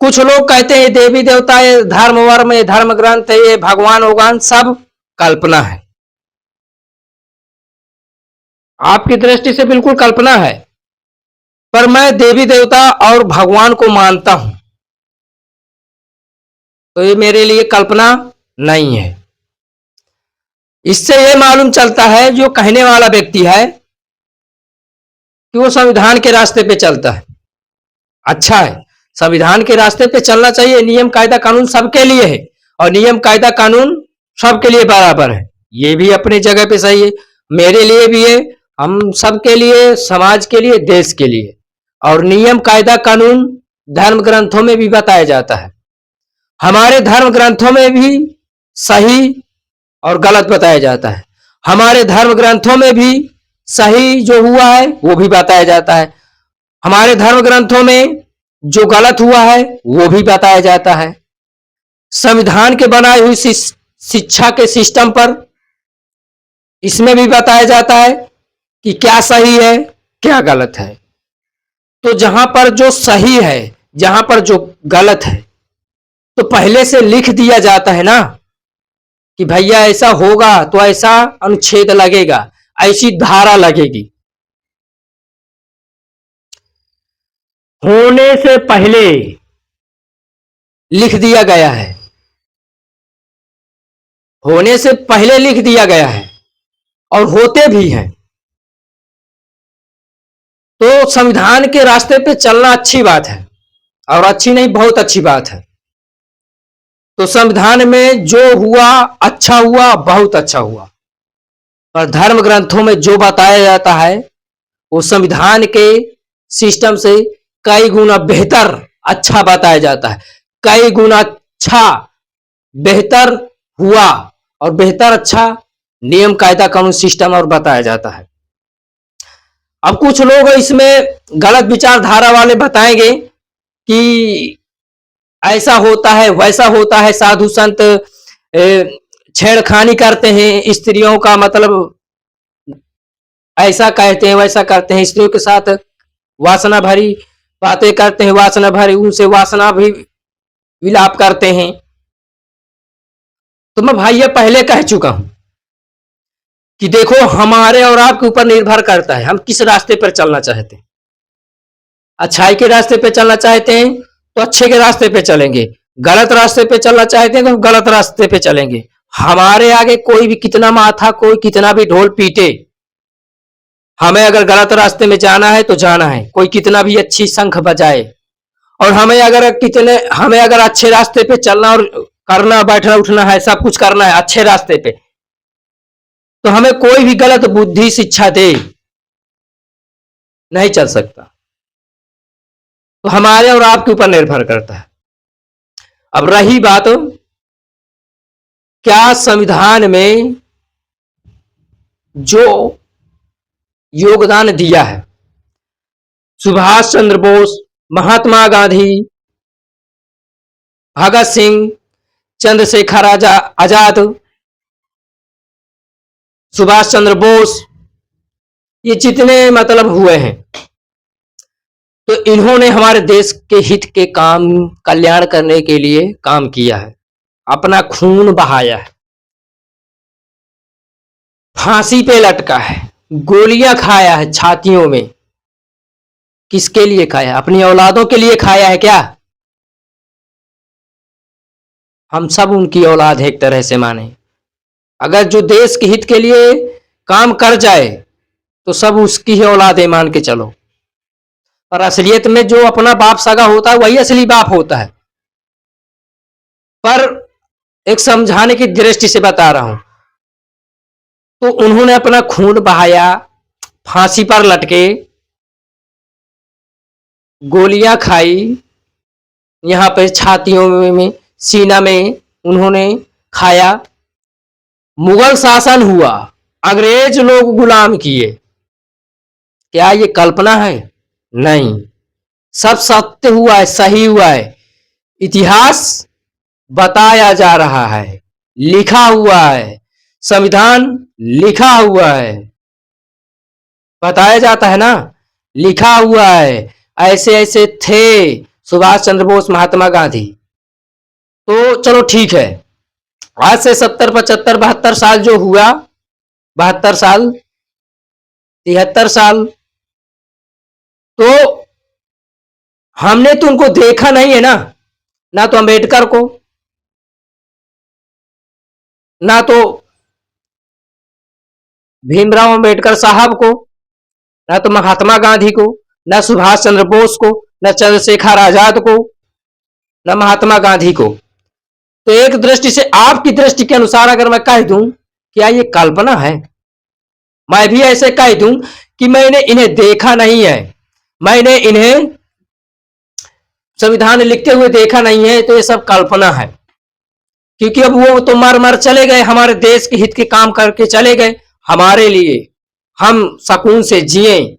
कुछ लोग कहते हैं देवी देवता, ये धर्म वर्म, ये धर्म ग्रंथ है, ये भगवान भगवान सब कल्पना है। आपकी दृष्टि से बिल्कुल कल्पना है, पर मैं देवी देवता और भगवान को मानता हूं, तो ये मेरे लिए कल्पना नहीं है। इससे ये मालूम चलता है जो कहने वाला व्यक्ति है कि वो संविधान के रास्ते पे चलता है। अच्छा है, संविधान के रास्ते पे चलना चाहिए। नियम कायदा कानून सबके लिए है और नियम कायदा कानून सबके लिए बराबर है, ये भी अपनी जगह पे सही है। मेरे लिए भी है, हम सबके लिए, समाज के लिए, देश के लिए। और नियम कायदा कानून धर्म ग्रंथों में भी बताया जाता है। हमारे धर्म ग्रंथों में भी सही और गलत बताया जाता है। हमारे धर्म ग्रंथों में भी सही जो हुआ है वो भी बताया जाता है। हमारे धर्म ग्रंथों में जो गलत हुआ है वो भी बताया जाता है। संविधान के बनाई हुई शिक्षा के सिस्टम पर इसमें भी बताया जाता है कि क्या सही है क्या गलत है। तो जहां पर जो सही है, जहां पर जो गलत है, तो पहले से लिख दिया जाता है ना कि भैया ऐसा होगा तो ऐसा अनुच्छेद लगेगा, ऐसी धारा लगेगी। होने से पहले लिख दिया गया है, होने से पहले लिख दिया गया है और होते भी हैं। तो संविधान के रास्ते पे चलना अच्छी बात है, और अच्छी नहीं बहुत अच्छी बात है। तो संविधान में जो हुआ अच्छा हुआ, बहुत अच्छा हुआ। पर धर्म ग्रंथों में जो बताया जाता है वो संविधान के सिस्टम से कई गुना बेहतर अच्छा बताया जाता है, कई गुना अच्छा बेहतर हुआ और बेहतर अच्छा नियम कायदा कानून सिस्टम और बताया जाता है। अब कुछ लोग इसमें गलत विचारधारा वाले बताएंगे कि ऐसा होता है वैसा होता है, साधु संत छेड़खानी करते हैं स्त्रियों का, मतलब ऐसा कहते हैं वैसा करते हैं, स्त्रियों के साथ वासना भरी बातें करते हैं, वासना भरी उनसे वासना भी विलाप करते हैं। तो मैं भाई ये पहले कह चुका हूं कि देखो हमारे और आपके ऊपर निर्भर करता है हम किस रास्ते पर चलना चाहते हैं। अच्छाई के रास्ते पे चलना चाहते हैं तो अच्छे के रास्ते पे चलेंगे, गलत रास्ते पे चलना चाहते हैं तो गलत रास्ते पे चलेंगे। हमारे आगे कोई भी कितना माथा, कोई कितना भी ढोल पीटे, हमें अगर गलत रास्ते में जाना है तो जाना है। कोई कितना भी अच्छी शंख बजाए और हमें अगर अच्छे रास्ते पे चलना और करना, बैठना उठना है, सब कुछ करना है अच्छे रास्ते पे, तो हमें कोई भी गलत बुद्धि शिक्षा दे नहीं चल सकता। तो हमारे और आपके ऊपर निर्भर करता है। अब रही बात क्या संविधान में जो योगदान दिया है, सुभाष चंद्र बोस, महात्मा गांधी, भगत सिंह, चंद्रशेखर आजाद, सुभाष चंद्र बोस, ये जितने मतलब हुए हैं, तो इन्होंने हमारे देश के हित के काम, कल्याण करने के लिए काम किया है, अपना खून बहाया है, फांसी पे लटका है, गोलियां खाया है छातियों में। किसके लिए खाया? अपनी औलादों के लिए खाया है क्या? हम सब उनकी औलाद है एक तरह से माने। अगर जो देश के हित के लिए काम कर जाए तो सब उसकी ही औलाद है मान के चलो। पर असलियत में जो अपना बाप सगा होता है वही असली बाप होता है। पर एक समझाने की दृष्टि से बता रहा हूं, तो उन्होंने अपना खून बहाया, फांसी पर लटके, गोलियां खाई, यहां पे छातियों में, सीना में उन्होंने खाया, मुगल शासन हुआ, अंग्रेज लोग गुलाम किए। क्या ये कल्पना है? नहीं, सब सत्य हुआ है, सही हुआ है। इतिहास बताया जा रहा है, लिखा हुआ है, संविधान लिखा हुआ है, बताया जाता है ना, लिखा हुआ है, ऐसे ऐसे थे, सुभाष चंद्र बोस, महात्मा गांधी। तो चलो ठीक है, आज से 70, 75, 72 साल जो हुआ, 72 साल, 73 साल, तो हमने तो उनको देखा नहीं है ना, ना तो अंबेडकर को, ना तो भीमराव अंबेडकर साहब को, ना तो महात्मा गांधी को, ना सुभाष चंद्र बोस को, ना चंद्रशेखर आजाद को, ना महात्मा गांधी को। तो एक दृष्टि से, आपकी दृष्टि के अनुसार अगर मैं कह दूं क्या ये कल्पना है, मैं भी ऐसे कह दूं कि मैंने इन्हें देखा नहीं है, मैंने इन्हें संविधान लिखते हुए देखा नहीं है, तो ये सब कल्पना है। क्योंकि अब वो तो मर मर चले गए, हमारे देश के हित के काम करके चले गए। हमारे लिए हम सुकून से जिए,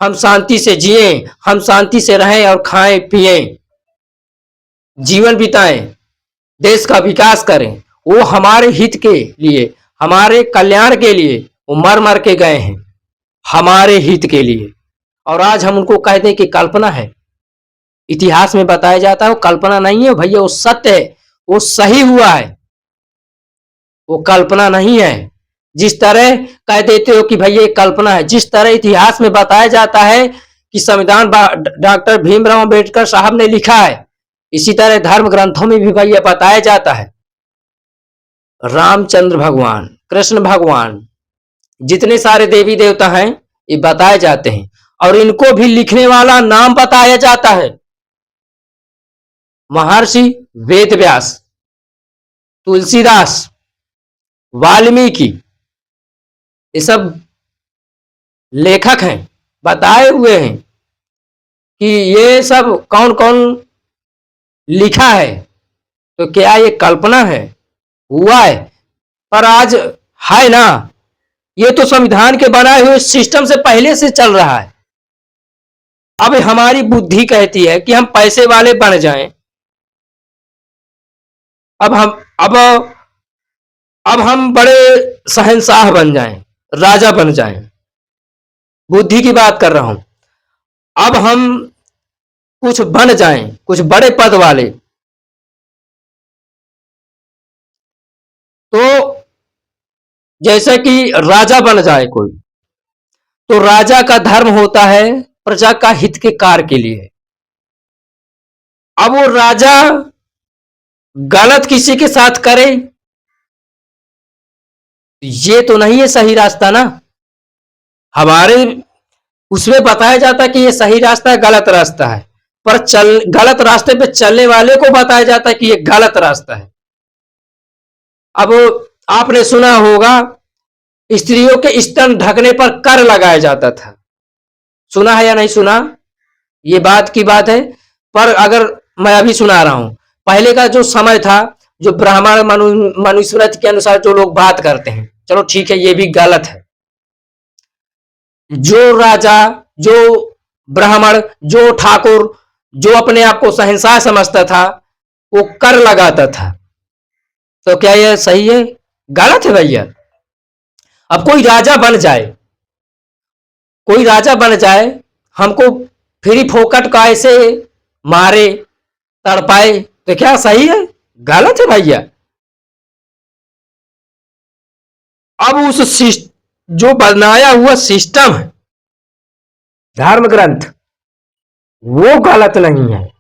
हम शांति से जिए, हम शांति से रहें और खाएं पिएं, जीवन बिताएं, देश का विकास करें। वो हमारे हित के लिए, हमारे कल्याण के लिए वो मर मर के गए हैं, हमारे हित के लिए। और आज हम उनको कहते हैं कि कल्पना है। इतिहास में बताया जाता है वो कल्पना नहीं है भैया, वो सत्य है, वो सही हुआ है, वो कल्पना नहीं है। जिस तरह कह देते हो कि भैया ये कल्पना है, जिस तरह इतिहास में बताया जाता है कि संविधान डॉक्टर भीमराव अंबेडकर साहब ने लिखा है, इसी तरह धर्म ग्रंथों में भी भैया बताया जाता है। रामचंद्र भगवान, कृष्ण भगवान, जितने सारे देवी देवता हैं ये बताए जाते हैं, और इनको भी लिखने वाला नाम बताया जाता है, महर्षि वेदव्यास, तुलसीदास, वाल्मीकि, ये सब लेखक हैं, बताए हुए हैं कि ये सब कौन कौन लिखा है। तो क्या ये कल्पना है, हुआ है? पर आज है ना, ये तो संविधान के बनाए हुए सिस्टम से पहले से चल रहा है। अब हमारी बुद्धि कहती है कि हम पैसे वाले बन जाएं, अब हम बड़े शहंशाह बन जाएं, राजा बन जाएं। बुद्धि की बात कर रहा हूं। अब हम कुछ बन जाएं, कुछ बड़े पद वाले। तो जैसे कि राजा बन जाए कोई, तो राजा का धर्म होता है प्रजा का हित के कार्य के लिए। अब वो राजा गलत किसी के साथ करे, ये तो नहीं है सही रास्ता ना। हमारे उसमें बताया जाता है कि ये सही रास्ता है, गलत रास्ता है, पर गलत रास्ते पे चलने वाले को बताया जाता है कि ये गलत रास्ता है। अब आपने सुना होगा स्त्रियों के स्तन ढकने पर कर लगाया जाता था, सुना है या नहीं सुना? ये बात की बात है। पर अगर मैं अभी सुना रहा हूं, पहले का जो समय था, जो ब्राह्मण मनुस्मृति के अनुसार जो लोग बात करते हैं, चलो ठीक है ये भी गलत है। जो राजा, जो ब्राह्मण, जो ठाकुर, जो अपने आप को शहंशाह समझता था, वो कर लगाता था। तो क्या यह सही है? गलत है भैया। अब कोई राजा बन जाए, कोई राजा बन जाए, हमको फ्री फोकट का ऐसे मारे, तड़पाए, तो क्या सही है? गलत है भैया। अब उस जो बनाया हुआ सिस्टम है, धर्म ग्रंथ, वो गलत नहीं है।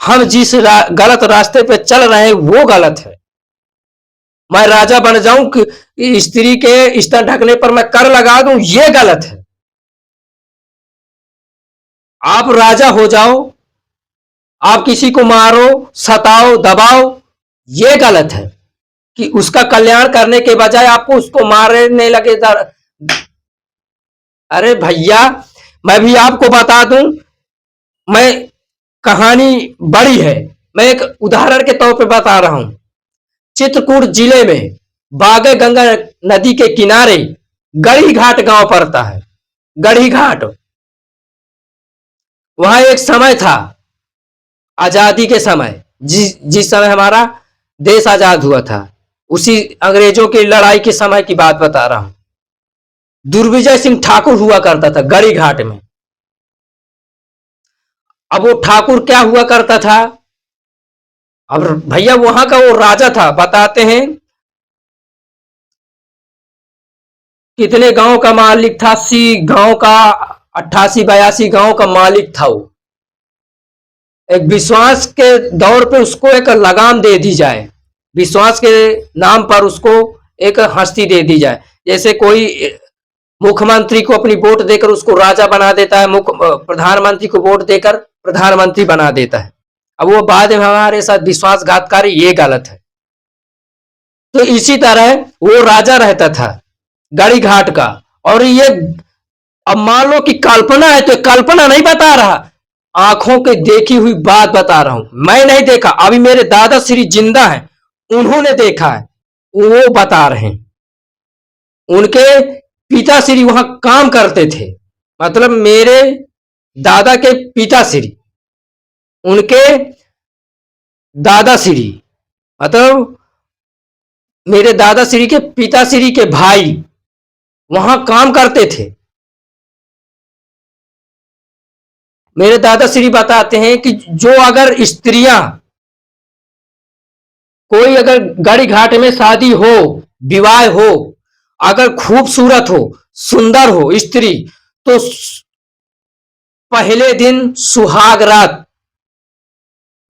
हम जिस गलत रास्ते पे चल रहे हैं वो गलत है। मैं राजा बन जाऊं कि स्त्री के स्तन ढकने पर मैं कर लगा दूं, ये गलत है। आप राजा हो जाओ, आप किसी को मारो, सताओ, दबाओ, ये गलत है। कि उसका कल्याण करने के बजाय आपको उसको मारने लगे। अरे भैया, मैं भी आपको बता दूं, मैं कहानी बड़ी है, मैं एक उदाहरण के तौर पे बता रहा हूं। चित्रकूट जिले में बागे गंगा नदी के किनारे गढ़ी घाट गांव पड़ता है। गढ़ी घाट, वहां एक समय था, आजादी के समय, जिस समय हमारा देश आजाद हुआ था, उसी अंग्रेजों की लड़ाई के समय की बात बता रहा हूं। दुर्विजय सिंह ठाकुर हुआ करता था गढ़ी घाट में। अब वो ठाकुर क्या हुआ करता था, अब भैया वहां का वो राजा था, बताते हैं कितने गांव का मालिक था, 80 गांव का, 88-82 गांव का मालिक था वो। एक विश्वास के दौर पे उसको एक लगाम दे दी जाए, विश्वास के नाम पर उसको एक हस्ती दे दी जाए। जैसे कोई मुख्यमंत्री को अपनी वोट देकर उसको राजा बना देता है, प्रधानमंत्री को वोट देकर प्रधानमंत्री बना देता है। अब वो बाद में हमारे साथ विश्वासघातकारी, ये गलत है। तो इसी तरह वो राजा रहता था गड़ी घाट का, और ये अब मान लो कि कल्पना है, तो कल्पना नहीं बता रहा, आंखों के देखी हुई बात बता रहा हूं। मैं नहीं देखा, अभी मेरे दादा श्री जिंदा हैं, उन्होंने देखा है, वो बता रहे हैं। उनके पिताश्री वहां काम करते थे, मतलब मेरे दादा के पिताश्री, उनके दादाश्री, मतलब मेरे दादाश्री के पिताश्री के भाई वहां काम करते थे। मेरे दादाश्री बताते हैं कि जो अगर स्त्रियां, कोई अगर गड़ी घाट में शादी हो, विवाह हो, अगर खूबसूरत हो, सुंदर हो स्त्री, तो पहले दिन सुहाग रात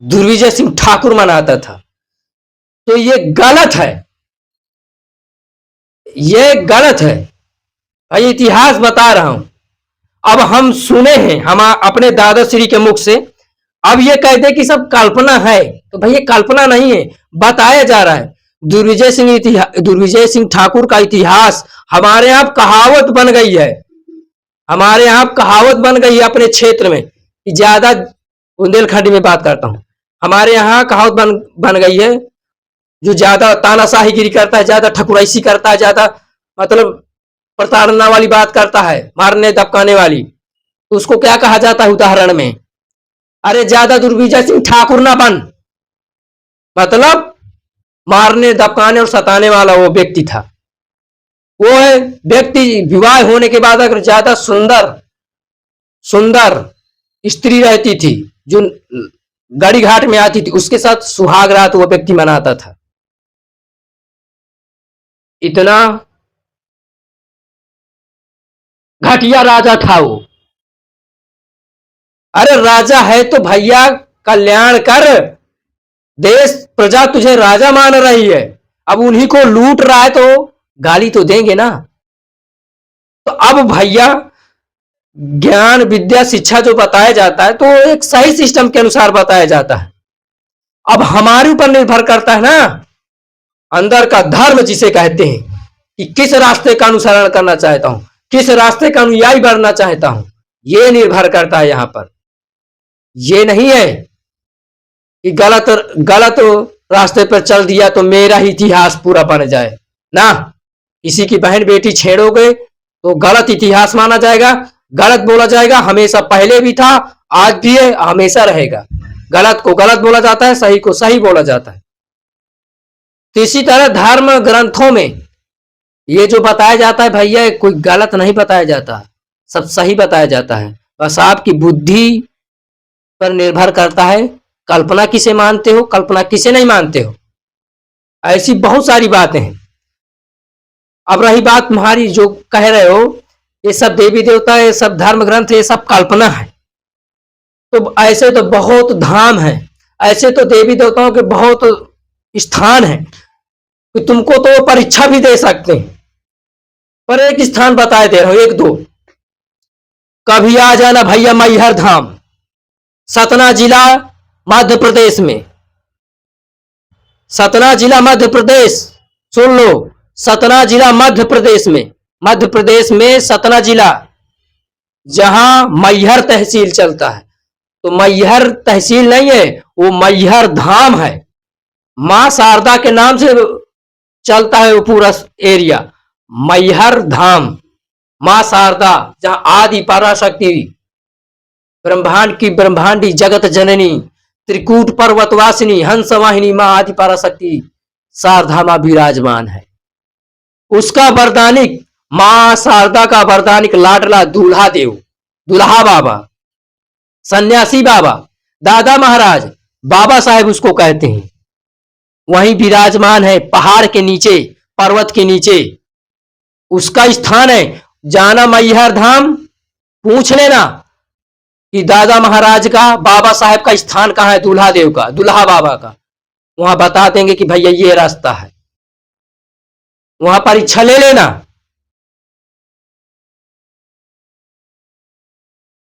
दुर्विजय सिंह ठाकुर मनाता था। तो ये गलत है, ये गलत है भाई, इतिहास बता रहा हूं। अब हम सुने हैं हम अपने दादाश्री के मुख से, अब ये कहते कि सब कल्पना है, तो भाई ये कल्पना नहीं है, बताया जा रहा है। दुर्विजय सिंह ठाकुर का इतिहास हमारे यहाँ कहावत बन गई है, हमारे यहाँ कहावत बन गई है अपने क्षेत्र में, कि ज्यादा बुंदेलखंड में बात करता हूं, हमारे यहाँ कहावत बन गई है, जो ज्यादा तानाशाहीगिरी करता है, ज्यादा ठकुराइशी करता है, ज्यादा मतलब प्रताड़ना वाली बात करता है, मारने दबकाने वाली, तो उसको क्या कहा जाता है उदाहरण में, अरे ज्यादा दुर्विजय सिंह ठाकुर ना बन, मतलब मारने दबकाने और सताने वाला वो व्यक्ति था। वो है व्यक्ति विवाह होने के बाद अगर ज्यादा सुंदर सुंदर स्त्री रहती थी जो गड़ी घाट में आती थी, उसके साथ सुहाग रात वो व्यक्ति मनाता था। इतना घटिया राजा था वो। अरे राजा है तो भैया कल्याण कर, देश प्रजा तुझे राजा मान रही है, अब उन्हीं को लूट रहा है तो गाली तो देंगे ना। तो अब भैया ज्ञान विद्या शिक्षा जो बताया जाता है, तो एक सही सिस्टम के अनुसार बताया जाता है। अब हमारे ऊपर निर्भर करता है ना, अंदर का धर्म जिसे कहते हैं, कि किस रास्ते का अनुसरण करना चाहता हूं, किस रास्ते का अनुयायी बनना चाहता हूं, ये निर्भर करता है यहां पर। ये नहीं है कि गलत गलत रास्ते पर चल दिया तो मेरा ही इतिहास पूरा बन जाए ना। किसी की बहन बेटी छेड़ोगे तो गलत इतिहास माना जाएगा, गलत बोला जाएगा, हमेशा पहले भी था, आज भी है, हमेशा रहेगा। गलत को गलत बोला जाता है, सही को सही बोला जाता है। तो इसी तरह धर्म ग्रंथों में ये जो बताया जाता है भैया, कोई गलत नहीं बताया जाता, सब सही बताया जाता है। बस आपकी बुद्धि पर निर्भर करता है, कल्पना किसे मानते हो, कल्पना किसे नहीं मानते हो। ऐसी बहुत सारी बातें हैं। अब रही बात तुम्हारी जो कह रहे हो, ये सब देवी देवता, ये सब धर्म ग्रंथ, ये सब कल्पना है, तो ऐसे तो बहुत धाम है, ऐसे तो देवी देवताओं के बहुत स्थान है कि तुमको तो परीक्षा भी दे सकते हैं। पर एक स्थान बताए दे रहा हूं, एक दो, कभी आ जाना भैया मैहर धाम, सतना जिला मध्य प्रदेश में, सतना जिला मध्य प्रदेश, सुन लो, सतना जिला मध्य प्रदेश में, मध्य प्रदेश में सतना जिला, जहां मैहर तहसील चलता है। तो मैहर तहसील नहीं है, वो मैहर धाम है, मां शारदा के नाम से चलता है वो पूरा एरिया। मैहर धाम, मां शारदा, जहां आदि पराशक्ति, ब्रह्मांड की ब्रह्मांडी जगत जननी, त्रिकूट पर्वतवासिनी, हंस वाहिनी मां आदि पराशक्ति शारदा मां विराजमान है। उसका वरदानिक, मां शारदा का वरदानिक लाडला दूल्हा देव, दुल्हा बाबा सन्यासी बाबा, दादा महाराज, बाबा साहेब उसको कहते हैं, वहीं विराजमान है पहाड़ के नीचे, पर्वत के नीचे उसका स्थान है। जाना मैहर धाम, पूछ लेना कि दादा महाराज का, बाबा साहेब का स्थान कहाँ है, दूल्हा देव का, दूल्हा बाबा का, वहां बता देंगे कि भैया ये रास्ता है, वहां परीक्षा ले लेना।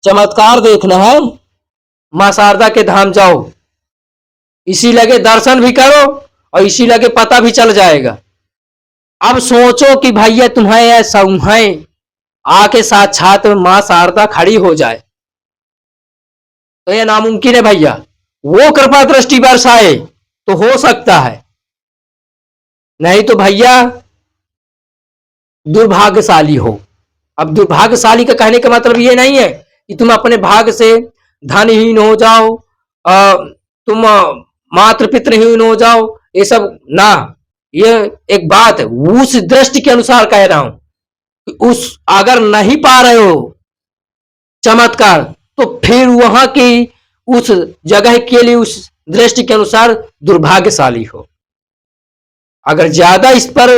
चमत्कार देखना है, मां शारदा के धाम जाओ, इसी लगे दर्शन भी करो और इसी लगे पता भी चल जाएगा। अब सोचो कि भैया तुम्हें ऐसा आके साक्षात मां शारदा खड़ी हो जाए तो यह नामुमकिन है भैया। वो कृपा दृष्टि बरसाए तो हो सकता है, नहीं तो भैया दुर्भाग्यशाली हो। अब दुर्भाग्यशाली का कहने का मतलब ये नहीं है कि तुम अपने भाग से धनहीन हो जाओ, तुम मातृ पितृहीन हो जाओ, ये सब ना। ये एक बात है, उस दृष्टि के अनुसार कह रहा हूं, उस अगर नहीं पा रहे हो चमत्कार तो फिर वहां की उस जगह के लिए उस दृष्टि के अनुसार दुर्भाग्यशाली हो। अगर ज्यादा इस पर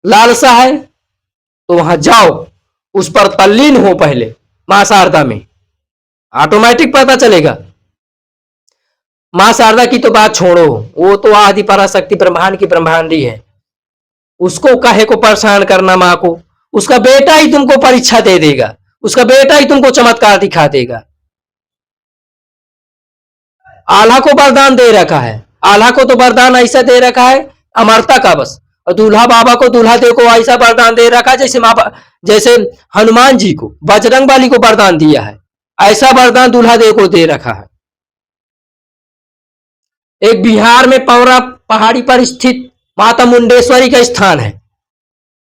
लालसा है तो वहां जाओ, उस पर तल्लीन हो पहले मां शारदा में, ऑटोमेटिक पता चलेगा। मां शारदा की तो बात छोड़ो, वो तो आदि पराशक्ति ब्रह्मांड की ब्रह्मांडी है, उसको काहे को परेशान करना मां को, उसका बेटा ही तुमको परीक्षा दे देगा, उसका बेटा ही तुमको चमत्कार दिखा देगा। आल्हा को वरदान दे रखा है, आल्हा को तो वरदान ऐसा दे रखा है अमरता का बस, और दूल्हा बाबा को, दूल्हा देव को ऐसा वरदान दे रखा है जैसे जैसे हनुमान जी को, बजरंग बाली को वरदान दिया है, ऐसा वरदान दूल्हा देव को दे रखा है। एक बिहार में पौरा पहाड़ी पर स्थित माता मुंडेश्वरी का स्थान है।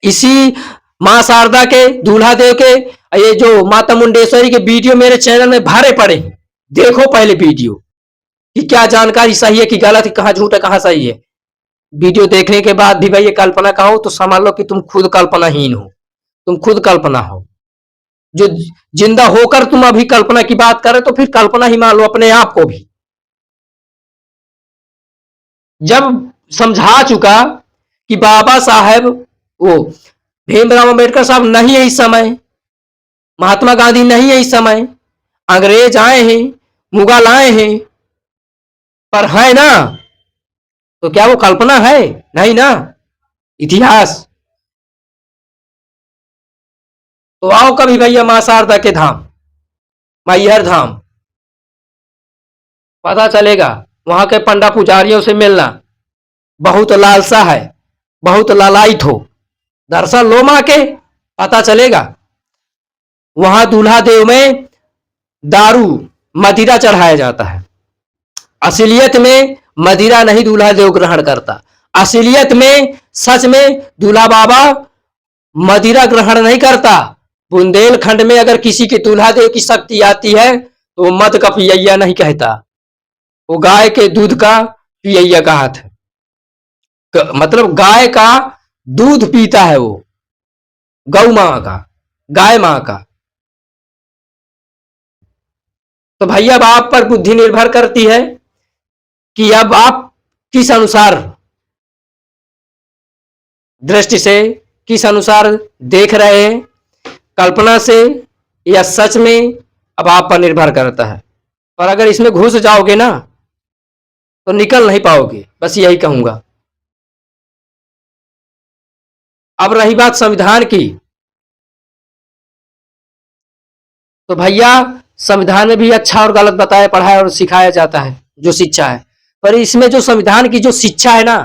इसी मां शारदा के, दूल्हा देव के, ये जो माता मुंडेश्वरी के वीडियो मेरे चैनल में भरे पड़े हैं, देखो पहले वीडियो कि क्या जानकारी सही है कि गलत है, कहां झूठ है कहां सही है। वीडियो देखने के बाद भी भाई ये कल्पना का हो तो समझ लो कि तुम खुद कल्पनाहीन हो, तुम खुद कल्पना हो। जो जिंदा होकर तुम अभी कल्पना की बात कर रहे तो फिर कल्पना ही मान लो अपने आप को भी। जब समझा चुका कि बाबा साहेब, वो भीमराव अंबेडकर साहब नहीं है इस समय, महात्मा गांधी नहीं है इस समय, अंग्रेज आए हैं, मुगल आए हैं, पर है ना, तो क्या वो कल्पना है? नहीं ना, इतिहास। तो आओ कभी भैया मां शारदा के धाम, मैहर धाम, पता चलेगा। वहां के पंडा पुजारियों से मिलना, बहुत लालसा है, बहुत लालायित हो, दर्शन लो मां के, पता चलेगा। वहां दूल्हा देव में दारू, मदिरा चढ़ाया जाता है। असलियत में मदिरा नहीं दूल्हा देव ग्रहण करता, असलियत में सच में दूल्हा बाबा मदिरा ग्रहण नहीं करता। बुंदेलखंड में अगर किसी के दूल्हा देव की शक्ति आती है तो वो मद का पियैया नहीं कहता, वो गाय के दूध का पियैया कहत है, मतलब गाय का दूध पीता है वो, गौ मां का, गाय मां का। तो भैया अब आप पर बुद्धि निर्भर करती है कि अब आप किस अनुसार दृष्टि से, किस अनुसार देख रहे हैं, कल्पना से या सच में, अब आप पर निर्भर करता है। पर अगर इसमें घुस जाओगे ना तो निकल नहीं पाओगे, बस यही कहूंगा। अब रही बात संविधान की, तो भैया संविधान में भी अच्छा और गलत बताया, पढ़ाया और सिखाया जाता है जो शिक्षा है, पर इसमें जो संविधान की जो शिक्षा है ना,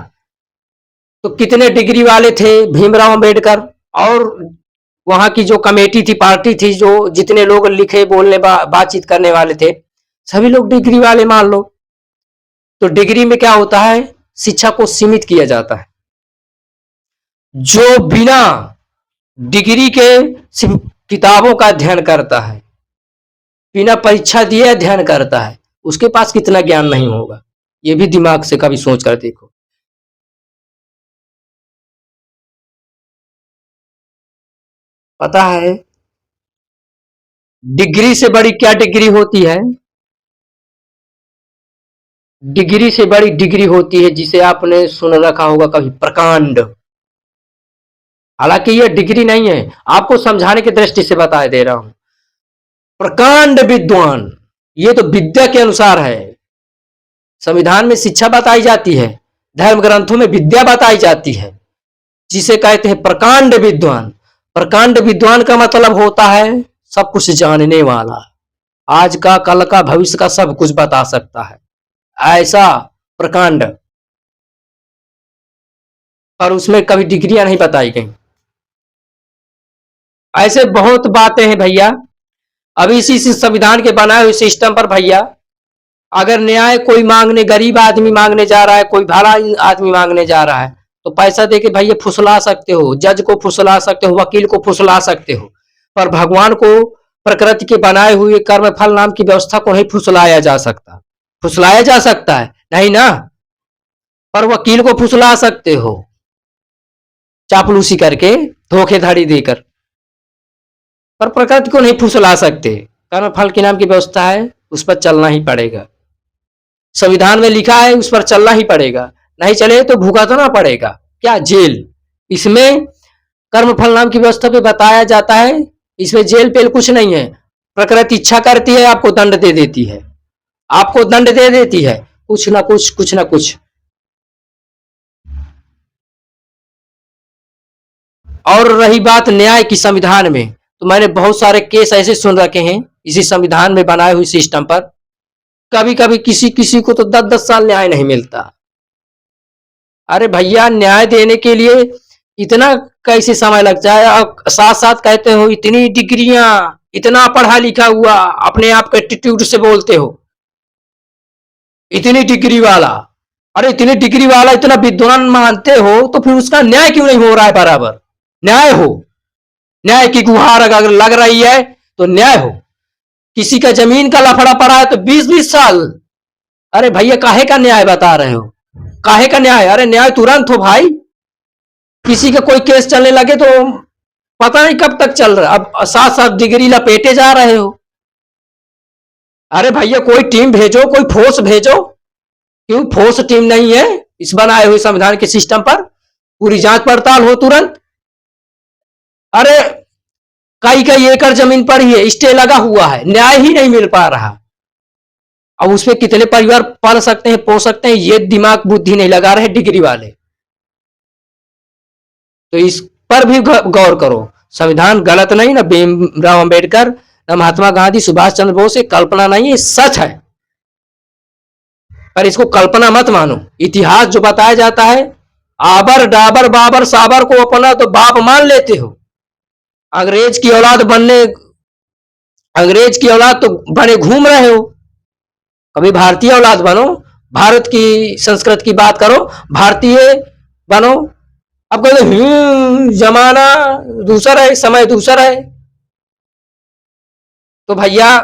तो कितने डिग्री वाले थे भीमराव अंबेडकर, और वहां की जो कमेटी थी, पार्टी थी, जो जितने लोग लिखे बोलने बातचीत करने वाले थे, सभी लोग डिग्री वाले मान लो। तो डिग्री में क्या होता है, शिक्षा को सीमित किया जाता है। जो बिना डिग्री के सिर्फ किताबों का अध्ययन करता है, बिना परीक्षा दिए अध्ययन करता है, उसके पास कितना ज्ञान नहीं होगा, ये भी दिमाग से कभी सोच कर देखो। पता है डिग्री से बड़ी क्या डिग्री होती है? डिग्री से बड़ी डिग्री होती है जिसे आपने सुन रखा होगा कभी, प्रकांड। हालांकि यह डिग्री नहीं है, आपको समझाने की दृष्टि से बता दे रहा हूं। प्रकांड विद्वान, ये तो विद्या के अनुसार है। संविधान में शिक्षा बताई जाती है, धर्म ग्रंथों में विद्या बताई जाती है, जिसे कहते हैं प्रकांड विद्वान। प्रकांड विद्वान का मतलब होता है सब कुछ जानने वाला, आज का, कल का, भविष्य का सब कुछ बता सकता है, ऐसा प्रकांड। पर उसमें कभी डिग्रियां नहीं बताई गई। ऐसे बहुत बातें हैं भैया। अभी इसी संविधान के बनाए हुए सिस्टम पर भैया, अगर न्याय कोई मांगने, गरीब आदमी मांगने जा रहा है, कोई भला आदमी मांगने जा रहा है, तो पैसा देके भैया फुसला सकते हो, जज को फुसला सकते हो, वकील को फुसला सकते हो, पर भगवान को, प्रकृति के बनाए हुए कर्म फल नाम की व्यवस्था को नहीं फुसलाया जा सकता। फुसलाया जा सकता है नहीं ना, पर वकील को फुसला सकते हो चापलूसी करके, धोखेधड़ी देकर, पर प्रकृति को नहीं फुसला सकते। कर्म फल के नाम की व्यवस्था है, उस पर चलना ही पड़ेगा। संविधान में लिखा है, उस पर चलना ही पड़ेगा, नहीं चले तो भुगतना पड़ेगा, क्या, जेल। इसमें कर्म फल नाम की व्यवस्था पे बताया जाता है, इसमें जेल पेल कुछ नहीं है। प्रकृति इच्छा करती है, आपको दंड दे देती है, आपको दंड दे देती है, कुछ ना कुछ, कुछ ना कुछ। और रही बात न्याय की संविधान में, तो मैंने बहुत सारे केस ऐसे सुन रखे हैं इसी संविधान में बनाए हुए सिस्टम पर। कभी कभी किसी किसी को तो 10-10 साल न्याय नहीं मिलता। अरे भैया, न्याय देने के लिए इतना कैसे समय लग जाए? और साथ साथ कहते हो इतनी डिग्रियां, इतना पढ़ा लिखा हुआ, अपने आप के एटीट्यूड से बोलते हो इतनी डिग्री वाला। अरे इतनी डिग्री वाला, इतना विद्वान मानते हो, तो फिर उसका न्याय क्यों नहीं हो रहा है बराबर? न्याय हो, न्याय की गुहार अगर लग रही है तो न्याय हो। किसी का जमीन का लफड़ा पड़ा है तो 20-20 साल। अरे भैया, काहे का न्याय बता रहे हो? काहे का न्याय? अरे न्याय तुरंत हो भाई। किसी का कोई केस चलने लगे तो पता नहीं कब तक चल रहा, अब साथ साथ डिग्री लपेटे जा रहे हो। अरे भैया, कोई टीम भेजो, कोई फोर्स भेजो। क्यों फोर्स टीम नहीं है इस बनाए हुए संविधान के सिस्टम पर? पूरी जांच पड़ताल हो तुरंत। अरे कई एकड़ जमीन पर ही है, स्टे लगा हुआ है, न्याय ही नहीं मिल पा रहा। अब उसमें कितने परिवार पढ़ सकते हैं, पोस सकते हैं, ये दिमाग बुद्धि नहीं लगा रहे डिग्री वाले। तो इस पर भी गौर करो। संविधान गलत नहीं, ना भीमराव अंबेडकर, ना महात्मा गांधी, सुभाष चंद्र बोस, ये कल्पना नहीं है, सच है। पर इसको कल्पना मत मानो। इतिहास जो बताया जाता है, आबर डाबर बाबर साबर को अपना तो बाप मान लेते हो। अंग्रेज की औलाद बनने, अंग्रेज की औलाद तो बने घूम रहे हो, कभी भारतीय औलाद बनो, भारत की संस्कृति की बात करो, भारतीय बनो। अब कहते जमाना दूसरा है, समय दूसरा है, तो भैया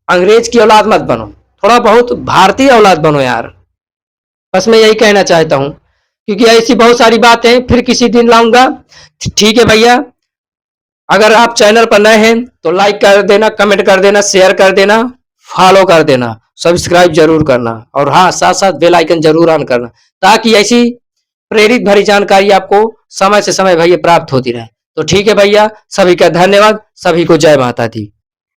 अंग्रेज की औलाद मत बनो, थोड़ा बहुत भारतीय औलाद बनो यार। बस मैं यही कहना चाहता हूं, क्योंकि ऐसी बहुत सारी बातें फिर किसी दिन लाऊंगा। ठीक है भैया, अगर आप चैनल पर नए हैं तो लाइक कर देना, कमेंट कर देना, शेयर कर देना, फॉलो कर देना, सब्सक्राइब जरूर करना, और हाँ, साथ साथ बेल आइकन जरूर ऑन करना, ताकि ऐसी प्रेरित भरी जानकारी आपको समय से समय भैया प्राप्त होती रहे। तो ठीक है भैया, सभी का धन्यवाद, सभी को जय माता दी।